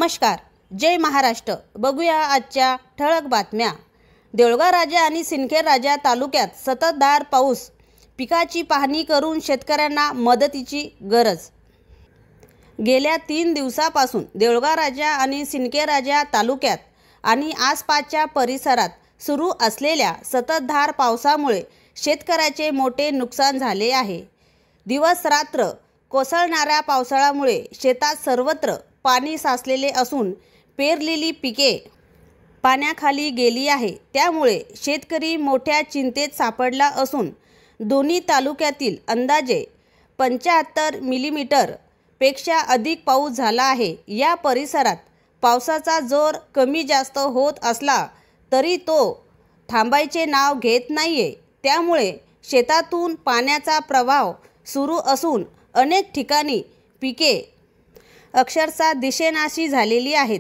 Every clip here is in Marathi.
नमस्कार, जय महाराष्ट्र। बघूया आजच्या ठळक बातम्या। देऊळगाव राजा आणि सिंदखेड राजा तालुक्यात सततधार पाऊस, पिकाची पाहणी करून शेतकऱ्यांना मदतीची गरज। गेल्या 3 दिवसापासून देऊळगाव राजा आणि सिंदखेड राजा तालुक्यात आणि आसपासच्या परिसरात सुरू असलेल्या सततधार पावसामुळे शेतकऱ्याचे मोठे नुकसान झाले आहे। दिवस रात्र कोसळणाऱ्या पावसाळ्यामुळे शेतात सर्वत्र पाणी साचलेले असून पेरलेली पिके पाण्याखाली गेली आहे। त्यामुळे शेतकरी मोठ्या चिंतेत सापडला असून दोन्ही तालुक्यातील अंदाजे 75 मिलीमीटर पेक्षा अधिक पाऊस झाला आहे। या परिसरात पावसाचा जोर कमी जास्त होत असला तरी तो थांबायचे नाव घेत नाहीये। त्यामुळे शेतातून पाण्याचा प्रवाह सुरू असून अनेक ठिकाणी पिके अक्षरशः दिसेनाशी झालेली आहेत।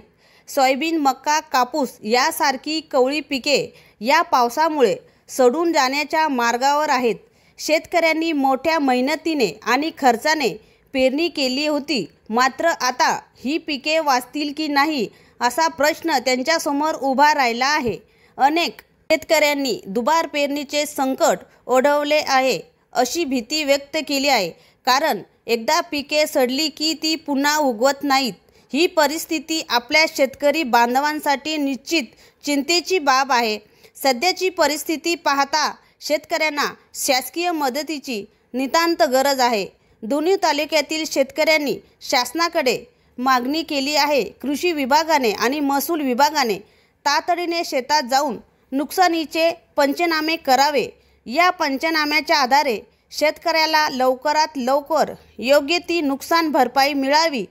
सोयाबीन, मका, कापूस यासारखी कवळी पिके या पावसामुळे सडून जाण्याच्या मार्गावर आहेत। शेतकऱ्यांनी मोठ्या मेहनतीने आणि खर्चाने पेरणी केली होती, मात्र आता ही पिके वाचतील की नाही असा प्रश्न त्यांच्यासमोर उभा राहिला आहे। अनेक शेतकऱ्यांनी दुबार पेरणीचे संकट ओढवले आहे अशी भीती व्यक्त केली आहे, कारण एकदा पिके सडली की ती पुन्हा उगवत नाहीत। ही परिस्थिती आपल्या शेतकरी बांधवांसाठी निश्चित चिंतेची बाब आहे। सध्याची परिस्थिती पाहता शेतकऱ्यांना शासकीय मदतीची नितांत गरज आहे। दोन्ही तालुक्यातील शेतकऱ्यांनी शासनाकडे मागणी केली आहे। कृषी विभागाने आणि महसूल विभागाने तातडीने शेतात जाऊन नुकसानीचे पंचनामे करावे। या पंचनाम्याच्या आधारे शेतकऱ्याला लवकरात लवकर योग्य ती नुकसान भरपाई मिळावी।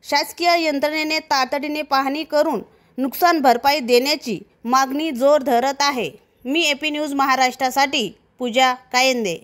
शासकीय यंत्रणेने तातडीने पाहणी करून नुकसान भरपाई देण्याची मागणी जोर धरत आहे। मी AP न्यूज महाराष्ट्रासाठी पूजा कायंदे।